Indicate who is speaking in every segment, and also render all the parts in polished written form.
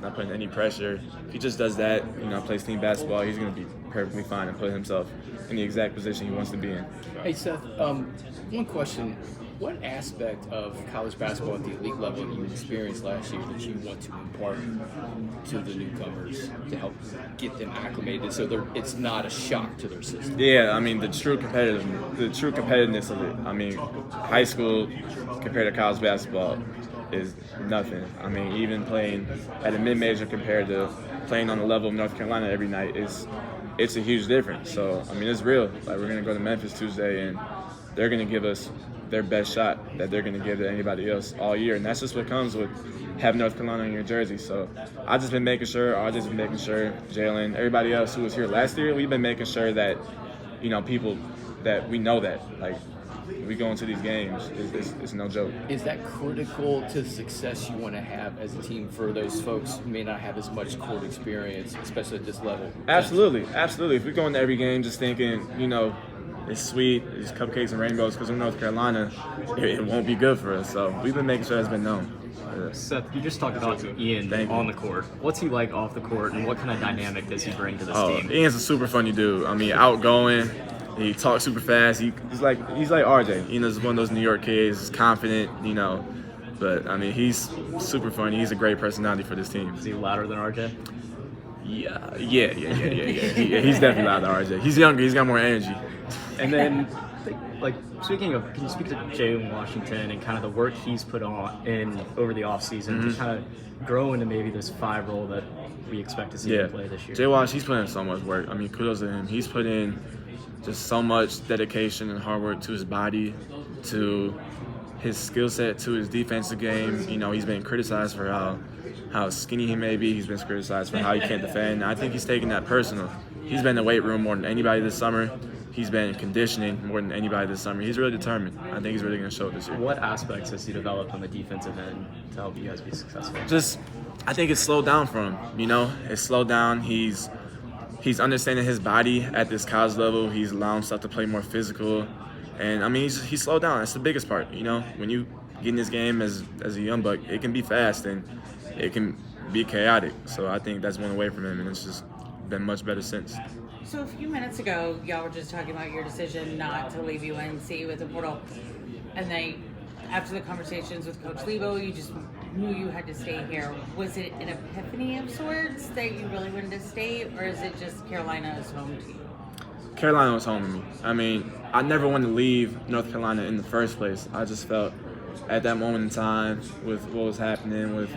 Speaker 1: not putting any pressure. If he just does that, plays team basketball, he's going to be perfectly fine and put himself in the exact position he wants to be in.
Speaker 2: Hey, Seth, one question. What aspect of college basketball at the elite level you experienced last year that you want to impart to the newcomers to help get them acclimated so it's not a shock to their system?
Speaker 1: Yeah, I mean, the true competitiveness of it. I mean, high school compared to college basketball is nothing. I mean, even playing at a mid-major compared to playing on the level of North Carolina every night it's a huge difference. So, I mean, it's real. Like, we're going to go to Memphis Tuesday, and they're going to give us their best shot that they're going to give to anybody else all year. And that's just what comes with having North Carolina in your jersey. So I've just been making sure, Galin, everybody else who was here last year, we've been making sure that, people that we know that, like, we go into these games, it's no joke.
Speaker 2: Is that critical to the success you want to have as a team for those folks who may not have as much court experience, especially at this level?
Speaker 1: Absolutely. If we go into every game just thinking, it's sweet, it's cupcakes and rainbows because we're North Carolina, it won't be good for us. So we've been making sure that's been known.
Speaker 3: Seth, you just talked about Ian on the court. What's he like off the court, and what kind of dynamic does he bring to this team?
Speaker 1: Ian's a super funny dude. I mean, outgoing. He talks super fast. He's like RJ. He's one of those New York kids. He's confident. But I mean, he's super funny. He's a great personality for this team.
Speaker 3: Is he louder than RJ?
Speaker 1: Yeah. He's definitely louder than RJ. He's younger. He's got more energy.
Speaker 3: And then, speaking of, can you speak to Jalen Washington and kind of the work he's put in over the offseason to kind of grow into maybe this 5 role that we expect to see him play this year?
Speaker 1: Jay Wash, he's put in so much work. I mean, kudos to him. He's put in just so much dedication and hard work to his body, to his skill set, to his defensive game. He's been criticized for how skinny he may be. He's been criticized for how he can't defend. I think he's taking that personal. He's been in the weight room more than anybody this summer. He's been in conditioning more than anybody this summer. He's really determined. I think he's really going to show it this year.
Speaker 3: What aspects has he developed on the defensive end to help you guys be successful?
Speaker 1: I think it's slowed down for him. It's slowed down. He's understanding his body at this college level. He's allowing himself to play more physical. And, I mean, he's slowed down. That's the biggest part. When you get in this game as a young buck, it can be fast and it can be chaotic. So I think that's one away from him, and it's just been much better since.
Speaker 4: So a few minutes ago, y'all were just talking about your decision not to leave UNC with the portal. And then after the conversations with Coach Lebo, you just knew you had to stay here. Was it an epiphany of sorts that you really wanted to stay, or is it just Carolina is home to you?
Speaker 1: Carolina was home to me. I mean, I never wanted to leave North Carolina in the first place. I just felt at that moment in time with what was happening, with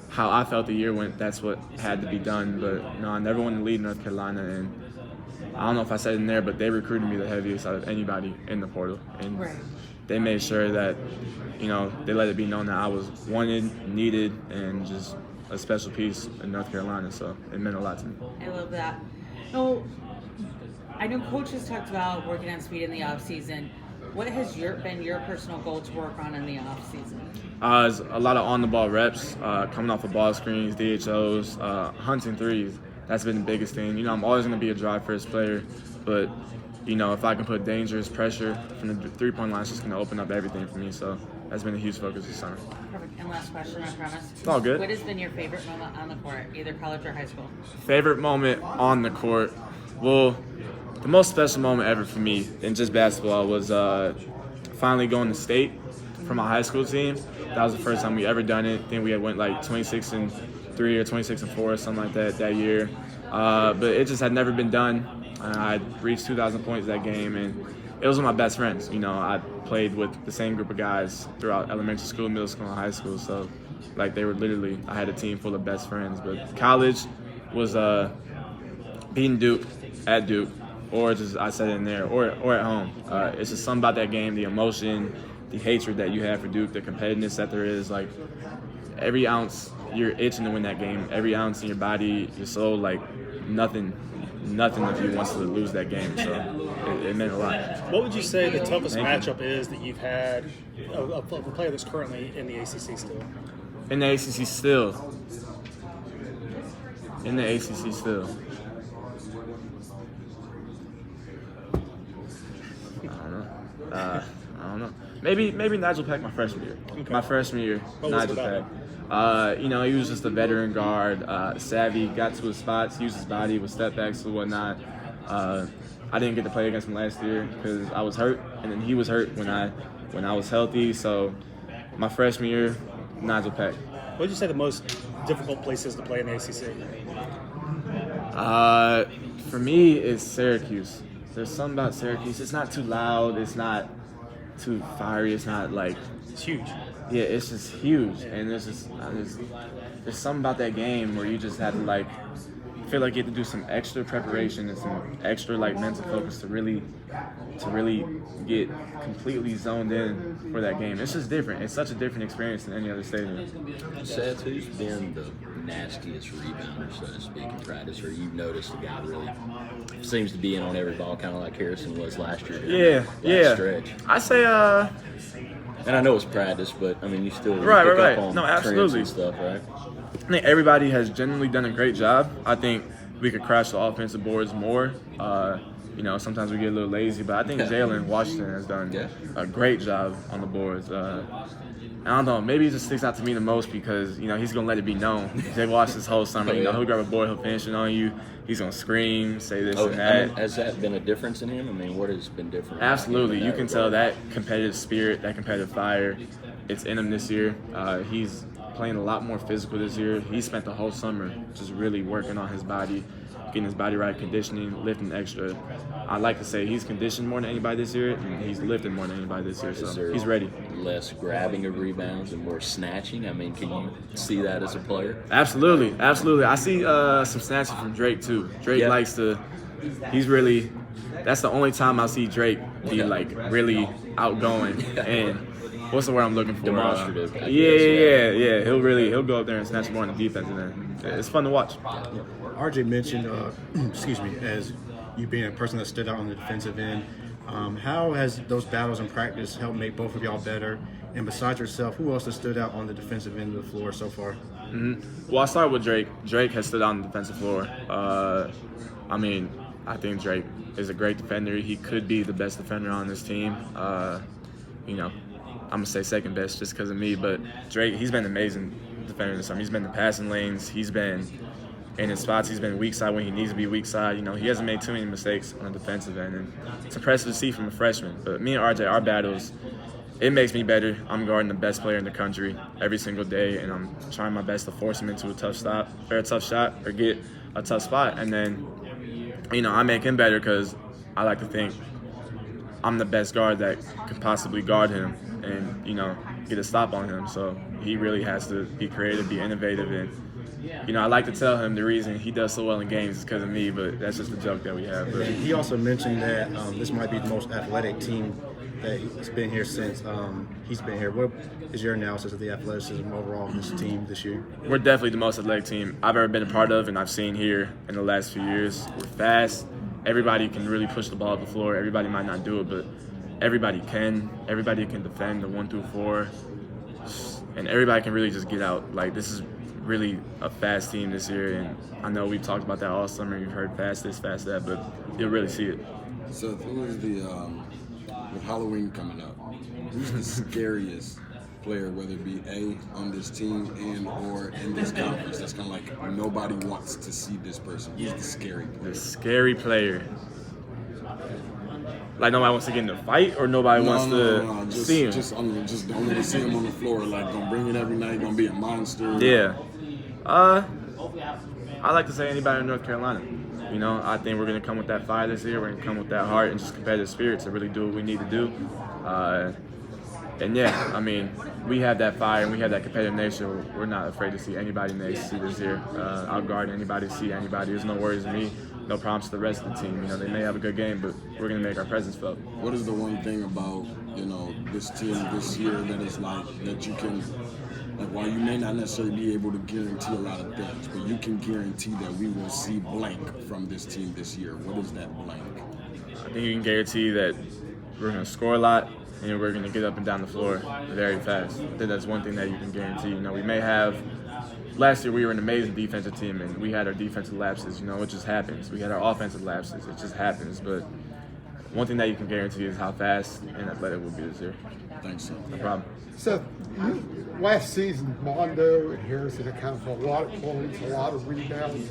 Speaker 1: how I felt the year went, that's what had to be done. But no, I never wanted to leave North Carolina, and I don't know if I said it in there, but they recruited me the heaviest out of anybody in the portal. And they made sure that, they let it be known that I was wanted, needed, and just a special piece in North Carolina. So it meant a lot to me.
Speaker 4: I love that. So I know Coach has talked about working on speed in the offseason. What has been your personal goal to work on in the offseason?
Speaker 1: It's a lot of on-the-ball reps, coming off of ball screens, DHOs, hunting threes. That's been the biggest thing. I'm always going to be a drive-first player, but, if I can put dangerous pressure from the three-point line, it's just going to open up everything for me. So that's been a huge focus this summer.
Speaker 4: Perfect. And last question, I promise.
Speaker 1: It's all good.
Speaker 4: What has been your favorite moment on the court, either college or high school?
Speaker 1: Favorite moment on the court? Well, the most special moment ever for me in just basketball was finally going to state for my high school team. That was the first time we ever done it. I think we had went like 26-3 or 26-4 or something like that year. But it just had never been done. I reached 2,000 points that game, and it was with my best friends. I played with the same group of guys throughout elementary school, middle school, and high school. So, they were literally, I had a team full of best friends. But college was beating Duke at Duke, or just I said it in there, or at home. It's just something about that game, the emotion, the hatred that you have for Duke, the competitiveness that there is. Every ounce, you're itching to win that game. Every ounce in your body, your soul, nothing of you wants to lose that game. So it meant a lot.
Speaker 5: What would you say the toughest matchup is that you've had of a player that's currently in the ACC still?
Speaker 1: In the ACC still. In the ACC still. I don't know. Maybe Nigel Peck my freshman year.
Speaker 5: Okay.
Speaker 1: My freshman year,
Speaker 5: What was it
Speaker 1: Nigel
Speaker 5: about
Speaker 1: Peck. He was just a veteran guard, savvy, got to his spots, used his body with step backs and whatnot. I didn't get to play against him last year because I was hurt, and then he was hurt when I was healthy. So my freshman year, Nigel Peck.
Speaker 5: What would you say the most difficult places to play in the ACC?
Speaker 1: For me, it's Syracuse. There's something about Syracuse. It's not too loud. It's not too fiery. It's not like
Speaker 5: It's huge.
Speaker 1: yeah. It's just huge, and there's something about that game where you just have to feel like you have to do some extra preparation and some extra mental focus to really get completely zoned in for that game. It's just different. It's such a different experience than any other stadium.
Speaker 6: Seth, who's been the nastiest rebounder, so to speak, in practice, or you've noticed a guy really seems to be in on every ball, kind of like Harrison was last year?
Speaker 1: Yeah.
Speaker 6: Stretch.
Speaker 1: I say
Speaker 6: And I know it's practice, but I mean, you still
Speaker 1: Right.
Speaker 6: pick up on
Speaker 1: No,
Speaker 6: trends
Speaker 1: absolutely.
Speaker 6: and stuff, right?
Speaker 1: I think everybody has generally done a great job. I think we could crash the offensive boards more. Sometimes we get a little lazy, but I think Jalen Washington has done a great job on the boards. I don't know, maybe it just sticks out to me the most because, he's going to let it be known. Jay watched this whole summer, he'll grab a board, he'll finish it on you. He's going to scream, say this and that.
Speaker 6: Has that been a difference in him? I mean, what has been different?
Speaker 1: Absolutely. You can tell that competitive spirit, that competitive fire, it's in him this year. He's playing a lot more physical this year. He spent the whole summer just really working on his body, getting his body right, conditioning, lifting extra. I like to say he's conditioned more than anybody this year, and he's lifted more than anybody this year, so he's ready.
Speaker 6: Less grabbing of rebounds and more snatching? I mean, can you see that as a player?
Speaker 1: Absolutely. I see some snatching from Drake, too. Drake likes to – that's the only time I see Drake be, really outgoing and – what's the word I'm looking for?
Speaker 6: Demonstrative. I guess,
Speaker 1: Yeah. He'll go up there and snatch more on the defensive end. It's fun to watch.
Speaker 7: RJ mentioned, as you being a person that stood out on the defensive end. How has those battles in practice helped make both of y'all better? And besides yourself, who else has stood out on the defensive end of the floor so far?
Speaker 1: Well, I'll start with Drake. Drake has stood out on the defensive floor. I think Drake is a great defender. He could be the best defender on this team. I'm going to say second best just because of me, but Drake, he's been an amazing defender this summer. He's been in the passing lanes. He's been in his spots. He's been weak side when he needs to be weak side. He hasn't made too many mistakes on the defensive end, and it's impressive to see from a freshman. But me and RJ, our battles, it makes me better. I'm guarding the best player in the country every single day, and I'm trying my best to force him into a tough shot or get a tough spot. And then, I make him better because I like to think I'm the best guard that can possibly guard him and, get a stop on him. So he really has to be creative, be innovative. And, I like to tell him the reason he does so well in games is because of me, but that's just a joke that we have. But
Speaker 7: He also mentioned that this might be the most athletic team that he's been here since he's been here. What is your analysis of the athleticism overall of this team this year?
Speaker 1: We're definitely the most athletic team I've ever been a part of and I've seen here in the last few years. We're fast. Everybody can really push the ball up the floor. Everybody might not do it, but everybody can. Everybody can defend the 1 through 4. And everybody can really just get out. This is really a fast team this year. And I know we've talked about that all summer. You've heard fast this, fast that, but you'll really see it.
Speaker 8: So who is with Halloween coming up, who's the scariest player, whether it be on this team and or in this conference? That's kind of like nobody wants to see this person. Who's the scary player?
Speaker 1: The scary player. Nobody wants to get in a fight, or nobody wants to see him?
Speaker 8: Just don't want to see him on the floor. Gonna bring it every night. Gonna be a monster.
Speaker 1: Yeah. I like to say anybody in North Carolina. I think we're going to come with that fire this year. We're going to come with that heart and just competitive spirit to really do what we need to do. We have that fire and we have that competitive nature. We're not afraid to see anybody in the ACC this year. I'll guard anybody, see anybody. There's no worries to me. No problems to the rest of the team. They may have a good game, but we're going to make our presence felt.
Speaker 8: What is the one thing about, this team this year that is that you can, while you may not necessarily be able to guarantee a lot of things, but you can guarantee that we will see blank from this team this year? What is that blank?
Speaker 1: I think you can guarantee that we're going to score a lot and we're going to get up and down the floor very fast. I think that's one thing that you can guarantee. We may have – last year we were an amazing defensive team and we had our defensive lapses. It just happens. We had our offensive lapses. It just happens. But one thing that you can guarantee is how fast and athletic we'll be this year.
Speaker 8: I think so.
Speaker 1: No problem.
Speaker 9: Seth, last season, Mondo and Harrison accounted for a lot of points, a lot of rebounds.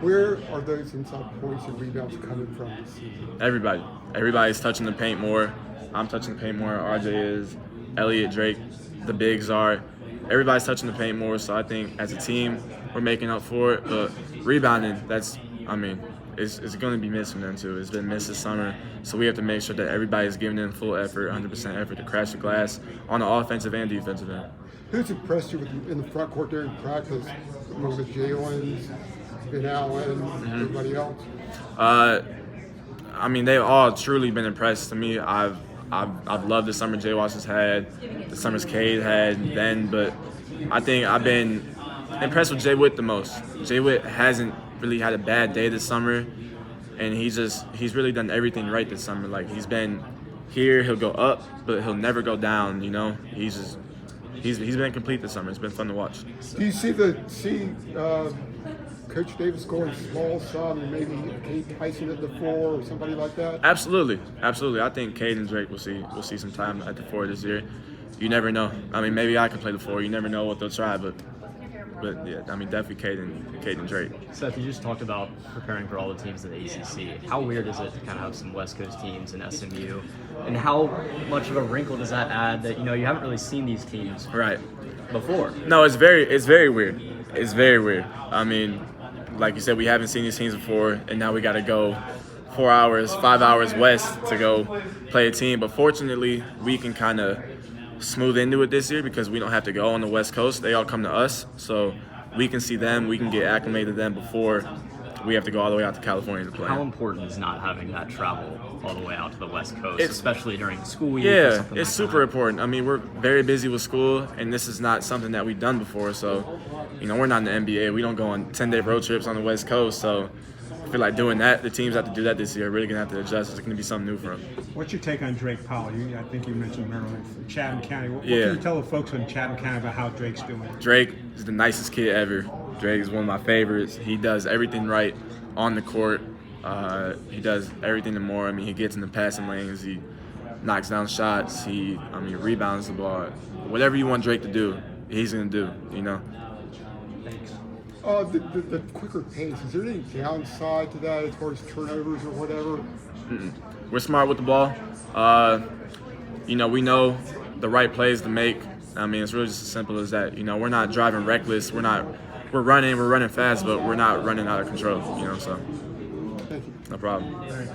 Speaker 9: Where are those inside points and rebounds coming from this season?
Speaker 1: Everybody's touching the paint more. I'm touching the paint more. RJ is. Elliott, Drake, the bigs are. Everybody's touching the paint more. So I think as a team, we're making up for it. But rebounding, it's going to be missed from them too. It's been missed this summer. So we have to make sure that everybody's giving them full effort, 100% effort to crash the glass on the offensive and defensive end.
Speaker 9: Who's impressed you in the front court during practice? Among the Galins, Ben Allen, everybody else?
Speaker 1: They've all truly been impressed to me. I've loved the summer Jay Wash has had, the summers Cade had then, but I think I've been impressed with Jay Witt the most. Jay Witt hasn't really had a bad day this summer, and he's really done everything right this summer. Like, he's been here, he'll go up, but he'll never go down, you know? He's been complete this summer. It's been fun to watch.
Speaker 9: Do you see Coach Davis going small some and maybe Cade Tyson at the 4 or somebody like that?
Speaker 1: Absolutely. I think Cade and Drake will see some time at the 4 this year. You never know. Maybe I can play the 4. You never know what they'll try, but yeah, definitely Cade and Drake.
Speaker 3: Seth, you just talked about preparing for all the teams in the ACC. How weird is it to kind of have some West Coast teams in SMU? And how much of a wrinkle does that add that, you haven't really seen these teams before?
Speaker 1: No, it's very weird. It's very weird. Like you said, we haven't seen these teams before, and now we got to go 4 hours, 5 hours west to go play a team. But fortunately, we can kind of smooth into it this year because we don't have to go on the West Coast. They all come to us, so we can see them. We can get acclimated to them before we have to go all the way out to California to play.
Speaker 3: How important is not having that travel all the way out to the West Coast, especially during the school year?
Speaker 1: Yeah, it's super important. We're very busy with school, and this is not something that we've done before. So, we're not in the NBA. We don't go on 10-day road trips on the West Coast. So, I feel like doing that, the teams have to do that this year. Really going to have to adjust. It's going to be something new for them.
Speaker 10: What's your take on Drake Powell? I think you mentioned him earlier from Chatham County. What can you tell the folks in Chatham County about how Drake's doing?
Speaker 1: Drake is the nicest kid ever. Drake is one of my favorites. He does everything right on the court. He does everything and more. He gets in the passing lanes. He knocks down shots. He rebounds the ball. Whatever you want Drake to do, he's going to do,
Speaker 9: The quicker pace, is there any downside to that as far as turnovers or whatever?
Speaker 1: We're smart with the ball. We know the right plays to make. It's really just as simple as that. We're not driving reckless. We're running fast, but we're not running out of control, so
Speaker 9: Thank you.
Speaker 1: no problem.
Speaker 10: All right.